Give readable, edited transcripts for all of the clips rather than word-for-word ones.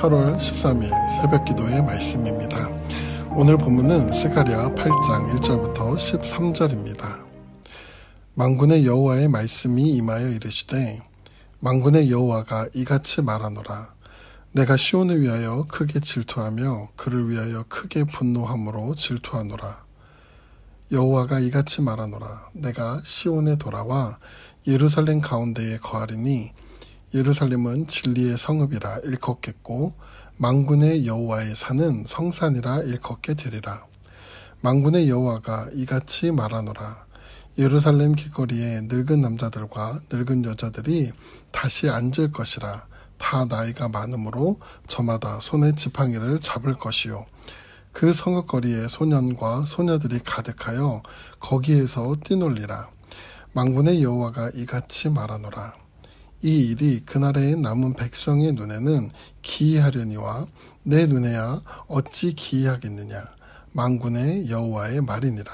8월 13일 새벽기도의 말씀입니다. 오늘 본문은 스가랴 8장 1절부터 13절입니다. 만군의 여호와의 말씀이 임하여 이르시되 만군의 여호와가 이같이 말하노라. 내가 시온을 위하여 크게 질투하며 그를 위하여 크게 분노함으로 질투하노라. 여호와가 이같이 말하노라. 내가 시온에 돌아와 예루살렘 가운데에 거하리니 예루살렘은 진리의 성읍이라 일컫겠고 만군의 여호와의 산은 성산이라 일컫게 되리라. 만군의 여호와가 이같이 말하노라. 예루살렘 길거리에 늙은 남자들과 늙은 여자들이 다시 앉을 것이라. 다 나이가 많으므로 저마다 손에 지팡이를 잡을 것이요. 그 성읍거리에 소년과 소녀들이 가득하여 거기에서 뛰놀리라. 만군의 여호와가 이같이 말하노라. 이 일이 그날의 남은 백성의 눈에는 기이하려니와 내 눈에야 어찌 기이하겠느냐. 만군의 여호와의 말이니라.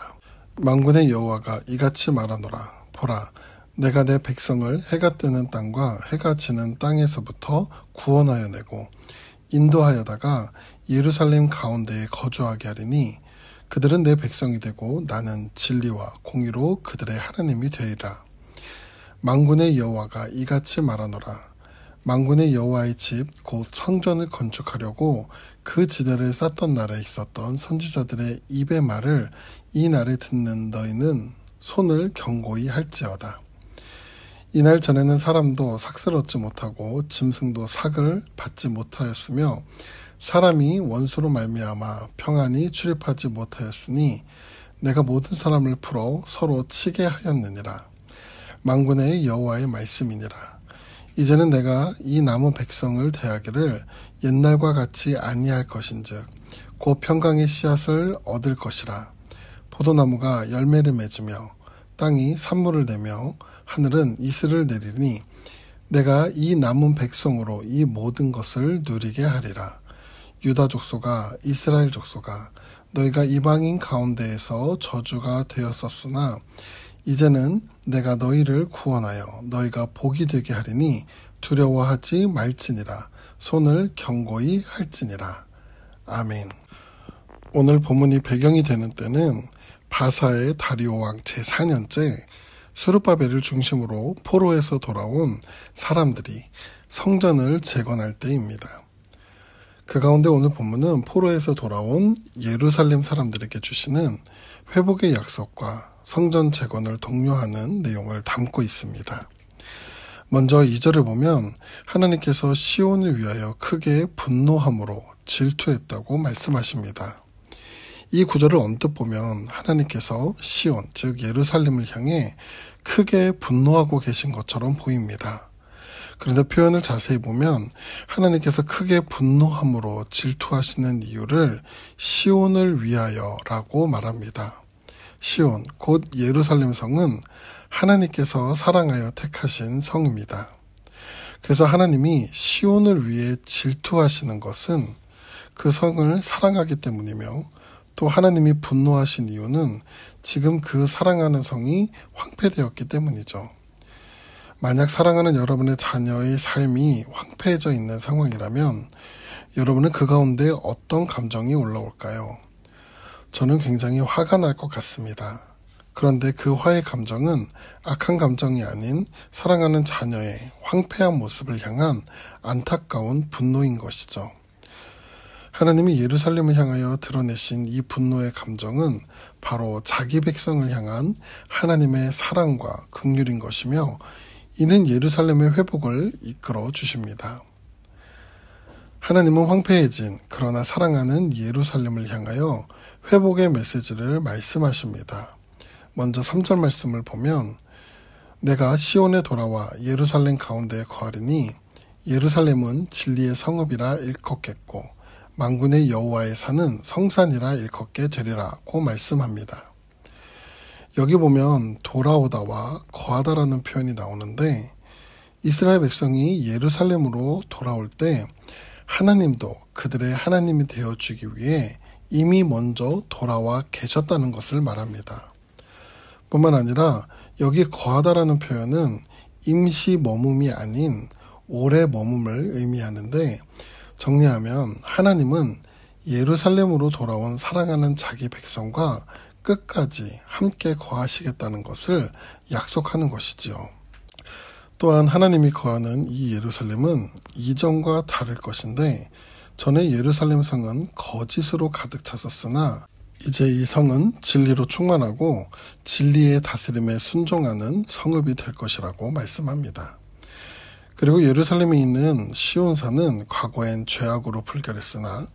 만군의 여호와가 이같이 말하노라. 보라, 내가 내 백성을 해가 뜨는 땅과 해가 지는 땅에서부터 구원하여 내고 인도하여다가 예루살렘 가운데에 거주하게 하리니 그들은 내 백성이 되고 나는 진리와 공의로 그들의 하나님이 되리라. 만군의 여호와가 이같이 말하노라. 만군의 여호와의 집 곧 성전을 건축하려고 그 지대를 쌓던 날에 있었던 선지자들의 입의 말을 이 날에 듣는 너희는 손을 견고히 할지어다. 이날 전에는 사람도 삭을 얻지 못하고 짐승도 삭을 받지 못하였으며 사람이 원수로 말미암아 평안히 출입하지 못하였으니 내가 모든 사람을 풀어 서로 치게 하였느니라. 만군의 여호와의 말씀이니라. 이제는 내가 이 남은 백성을 대하기를 옛날과 같이 아니할 것인즉 곧 평강의 씨앗을 얻을 것이라. 포도나무가 열매를 맺으며 땅이 산물을 내며 하늘은 이슬을 내리니 내가 이 남은 백성으로 이 모든 것을 누리게 하리라. 유다 족속아 이스라엘 족속아 너희가 이방인 가운데에서 저주가 되었었으나 이제는 내가 너희를 구원하여 너희가 복이 되게 하리니 두려워하지 말지니라. 손을 견고히 할지니라. 아멘. 오늘 본문이 배경이 되는 때는 바사의 다리오 왕 제4년째 스룹바벨을 중심으로 포로에서 돌아온 사람들이 성전을 재건할 때입니다. 그 가운데 오늘 본문은 포로에서 돌아온 예루살렘 사람들에게 주시는 회복의 약속과 성전 재건을 독려하는 내용을 담고 있습니다. 먼저 2절을 보면 하나님께서 시온을 위하여 크게 분노함으로 질투했다고 말씀하십니다. 이 구절을 언뜻 보면 하나님께서 시온, 즉 예루살렘을 향해 크게 분노하고 계신 것처럼 보입니다. 그런데 표현을 자세히 보면 하나님께서 크게 분노함으로 질투하시는 이유를 시온을 위하여라고 말합니다. 시온, 곧 예루살렘 성은 하나님께서 사랑하여 택하신 성입니다. 그래서 하나님이 시온을 위해 질투하시는 것은 그 성을 사랑하기 때문이며 또 하나님이 분노하신 이유는 지금 그 사랑하는 성이 황폐되었기 때문이죠. 만약 사랑하는 여러분의 자녀의 삶이 황폐해져 있는 상황이라면 여러분은 그 가운데 어떤 감정이 올라올까요? 저는 굉장히 화가 날 것 같습니다. 그런데 그 화의 감정은 악한 감정이 아닌 사랑하는 자녀의 황폐한 모습을 향한 안타까운 분노인 것이죠. 하나님이 예루살렘을 향하여 드러내신 이 분노의 감정은 바로 자기 백성을 향한 하나님의 사랑과 긍휼인 것이며 이는 예루살렘의 회복을 이끌어 주십니다. 하나님은 황폐해진 그러나 사랑하는 예루살렘을 향하여 회복의 메시지를 말씀하십니다. 먼저 3절 말씀을 보면 내가 시온에 돌아와 예루살렘 가운데에 거하리니 예루살렘은 진리의 성읍이라 일컫겠고 만군의 여호와의 산은 성산이라 일컫게 되리라고 말씀합니다. 여기 보면 돌아오다와 거하다라는 표현이 나오는데 이스라엘 백성이 예루살렘으로 돌아올 때 하나님도 그들의 하나님이 되어주기 위해 이미 먼저 돌아와 계셨다는 것을 말합니다. 뿐만 아니라 여기 거하다라는 표현은 임시 머뭄이 아닌 오래 머금을 의미하는데 정리하면 하나님은 예루살렘으로 돌아온 사랑하는 자기 백성과 끝까지 함께 거하시겠다는 것을 약속하는 것이지요. 또한 하나님이 거하는 이 예루살렘은 이전과 다를 것인데 전에 예루살렘 성은 거짓으로 가득 찼었으나 이제 이 성은 진리로 충만하고 진리의 다스림에 순종하는 성읍이 될 것이라고 말씀합니다. 그리고 예루살렘에 있는 시온산은 과거엔 죄악으로 풀결했으나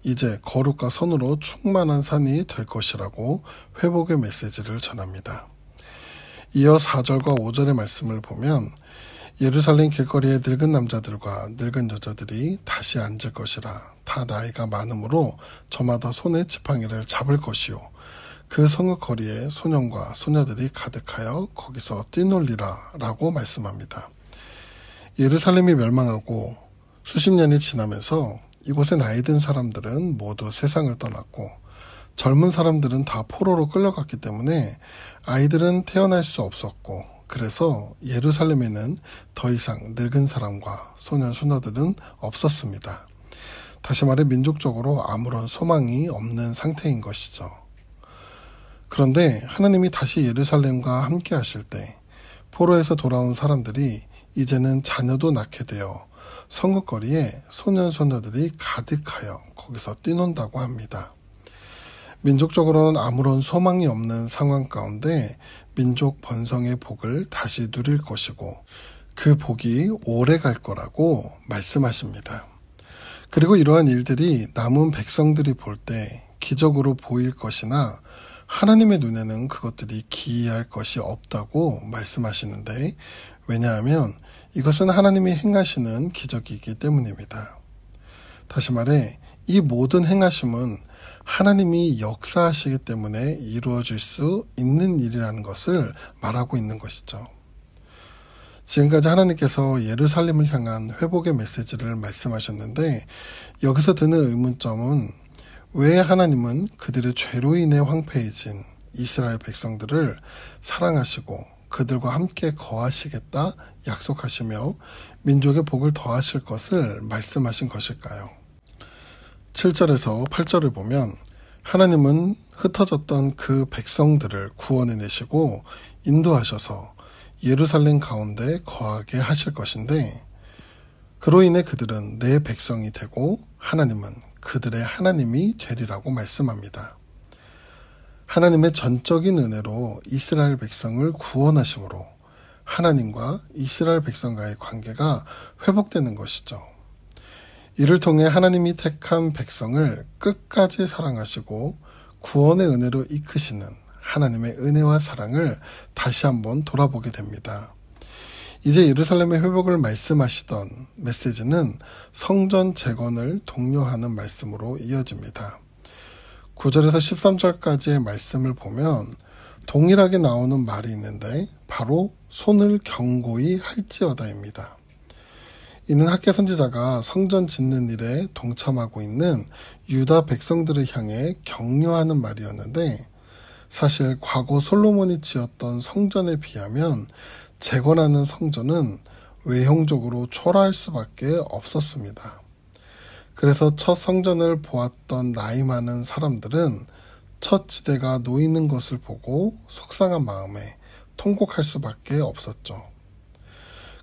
이제 거룩과 선으로 충만한 산이 될 것이라고 회복의 메시지를 전합니다. 이어 4절과 5절의 말씀을 보면 예루살렘 길거리에 늙은 남자들과 늙은 여자들이 다시 앉을 것이라. 다 나이가 많으므로 저마다 손에 지팡이를 잡을 것이요. 그 성읍 거리에 소년과 소녀들이 가득하여 거기서 뛰놀리라 라고 말씀합니다. 예루살렘이 멸망하고 수십 년이 지나면서 이곳에 나이 든 사람들은 모두 세상을 떠났고 젊은 사람들은 다 포로로 끌려갔기 때문에 아이들은 태어날 수 없었고 그래서 예루살렘에는 더 이상 늙은 사람과 소년, 소녀들은 없었습니다. 다시 말해 민족적으로 아무런 소망이 없는 상태인 것이죠. 그런데 하나님이 다시 예루살렘과 함께 하실 때 포로에서 돌아온 사람들이 이제는 자녀도 낳게 되어 성읍거리에 소년, 소녀들이 가득하여 거기서 뛰논다고 합니다. 민족적으로는 아무런 소망이 없는 상황 가운데 민족 번성의 복을 다시 누릴 것이고 그 복이 오래 갈 거라고 말씀하십니다. 그리고 이러한 일들이 남은 백성들이 볼 때 기적으로 보일 것이나 하나님의 눈에는 그것들이 기이할 것이 없다고 말씀하시는데 왜냐하면 이것은 하나님이 행하시는 기적이기 때문입니다. 다시 말해 이 모든 행하심은 하나님이 역사하시기 때문에 이루어질 수 있는 일이라는 것을 말하고 있는 것이죠. 지금까지 하나님께서 예루살렘을 향한 회복의 메시지를 말씀하셨는데 여기서 드는 의문점은 왜 하나님은 그들의 죄로 인해 황폐해진 이스라엘 백성들을 사랑하시고 그들과 함께 거하시겠다 약속하시며 민족의 복을 더하실 것을 말씀하신 것일까요? 7절에서 8절을 보면 하나님은 흩어졌던 그 백성들을 구원해내시고 인도하셔서 예루살렘 가운데 거하게 하실 것인데 그로 인해 그들은 내 백성이 되고 하나님은 그들의 하나님이 되리라고 말씀합니다. 하나님의 전적인 은혜로 이스라엘 백성을 구원하심으로 하나님과 이스라엘 백성과의 관계가 회복되는 것이죠. 이를 통해 하나님이 택한 백성을 끝까지 사랑하시고 구원의 은혜로 이끄시는 하나님의 은혜와 사랑을 다시 한번 돌아보게 됩니다. 이제 예루살렘의 회복을 말씀하시던 메시지는 성전 재건을 독려하는 말씀으로 이어집니다. 9절에서 13절까지의 말씀을 보면 동일하게 나오는 말이 있는데 바로 손을 경고히 할지어다입니다. 이는 학개 선지자가 성전 짓는 일에 동참하고 있는 유다 백성들을 향해 격려하는 말이었는데 사실 과거 솔로몬이 지었던 성전에 비하면 재건하는 성전은 외형적으로 초라할 수밖에 없었습니다. 그래서 첫 성전을 보았던 나이 많은 사람들은 첫 지대가 놓이는 것을 보고 속상한 마음에 통곡할 수밖에 없었죠.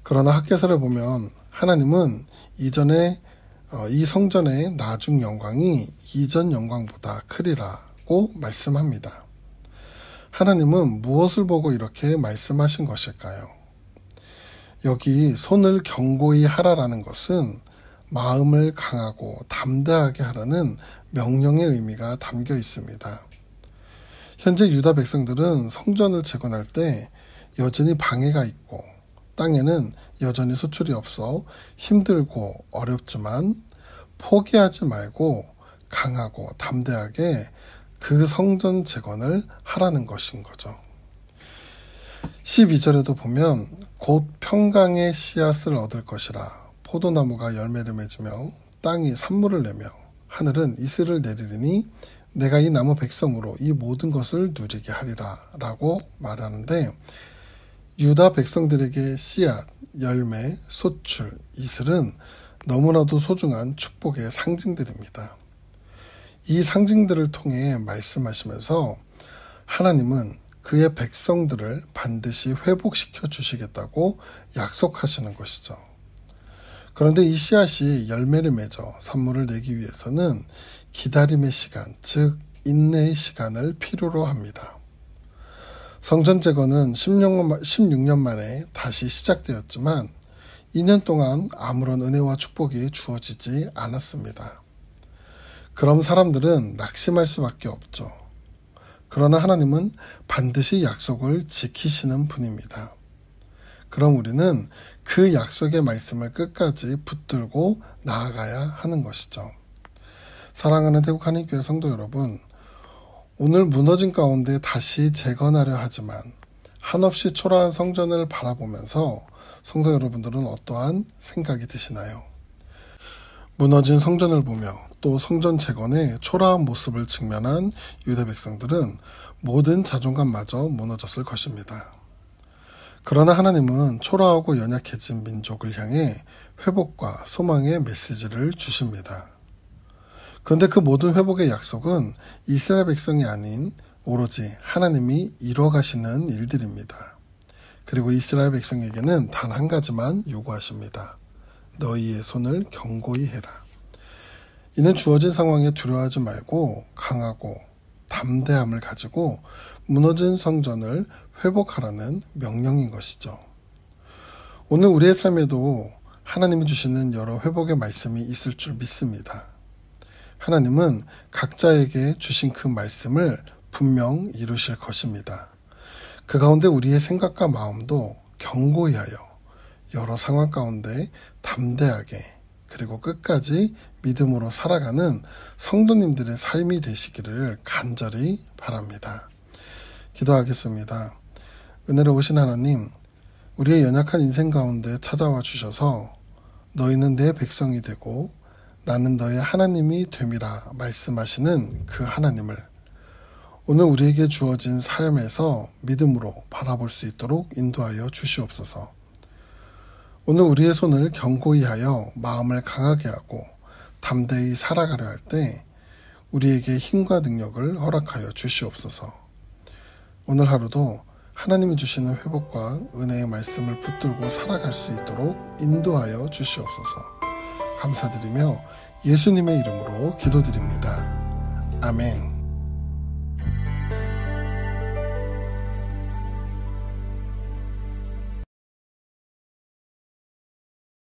그러나 학개서를 보면 하나님은 이전에 이 성전의 나중 영광이 이전 영광보다 크리라고 말씀합니다. 하나님은 무엇을 보고 이렇게 말씀하신 것일까요? 여기 손을 경고히 하라라는 것은 마음을 강하고 담대하게 하라는 명령의 의미가 담겨 있습니다. 현재 유다 백성들은 성전을 재건할 때 여전히 방해가 있고 땅에는 여전히 소출이 없어 힘들고 어렵지만 포기하지 말고 강하고 담대하게 그 성전 재건을 하라는 것인 거죠. 12절에도 보면 곧 평강의 씨앗을 얻을 것이라 포도나무가 열매를 맺으며 땅이 산물을 내며 하늘은 이슬을 내리리니 내가 이 나무 백성으로 이 모든 것을 누리게 하리라 라고 말하는데 유다 백성들에게 씨앗, 열매, 소출, 이슬은 너무나도 소중한 축복의 상징들입니다. 이 상징들을 통해 말씀하시면서 하나님은 그의 백성들을 반드시 회복시켜 주시겠다고 약속하시는 것이죠. 그런데 이 씨앗이 열매를 맺어 산물을 내기 위해서는 기다림의 시간, 즉 인내의 시간을 필요로 합니다. 성전 재건은 16년 만에 다시 시작되었지만 2년 동안 아무런 은혜와 축복이 주어지지 않았습니다. 그럼 사람들은 낙심할 수밖에 없죠. 그러나 하나님은 반드시 약속을 지키시는 분입니다. 그럼 우리는 그 약속의 말씀을 끝까지 붙들고 나아가야 하는 것이죠. 사랑하는 태국 한인교회 성도 여러분, 오늘 무너진 가운데 다시 재건하려 하지만 한없이 초라한 성전을 바라보면서 성도 여러분들은 어떠한 생각이 드시나요? 무너진 성전을 보며 또 성전 재건의 초라한 모습을 직면한 유대 백성들은 모든 자존감마저 무너졌을 것입니다. 그러나 하나님은 초라하고 연약해진 민족을 향해 회복과 소망의 메시지를 주십니다. 그런데 그 모든 회복의 약속은 이스라엘 백성이 아닌 오로지 하나님이 이뤄가시는 일들입니다. 그리고 이스라엘 백성에게는 단 한 가지만 요구하십니다. 너희의 손을 견고히 해라. 이는 주어진 상황에 두려워하지 말고 강하고 담대함을 가지고 무너진 성전을 회복하라는 명령인 것이죠. 오늘 우리의 삶에도 하나님이 주시는 여러 회복의 말씀이 있을 줄 믿습니다. 하나님은 각자에게 주신 그 말씀을 분명 이루실 것입니다. 그 가운데 우리의 생각과 마음도 견고히 하여 여러 상황 가운데 담대하게 그리고 끝까지 믿음으로 살아가는 성도님들의 삶이 되시기를 간절히 바랍니다. 기도하겠습니다. 은혜로우신 하나님, 우리의 연약한 인생 가운데 찾아와 주셔서 너희는 내 백성이 되고 나는 너의 하나님이 됨이라 말씀하시는 그 하나님을 오늘 우리에게 주어진 삶에서 믿음으로 바라볼 수 있도록 인도하여 주시옵소서. 오늘 우리의 손을 견고히 하여 마음을 강하게 하고 담대히 살아가려 할 때 우리에게 힘과 능력을 허락하여 주시옵소서. 오늘 하루도 하나님이 주시는 회복과 은혜의 말씀을 붙들고 살아갈 수 있도록 인도하여 주시옵소서. 감사드리며 예수님의 이름으로 기도드립니다. 아멘.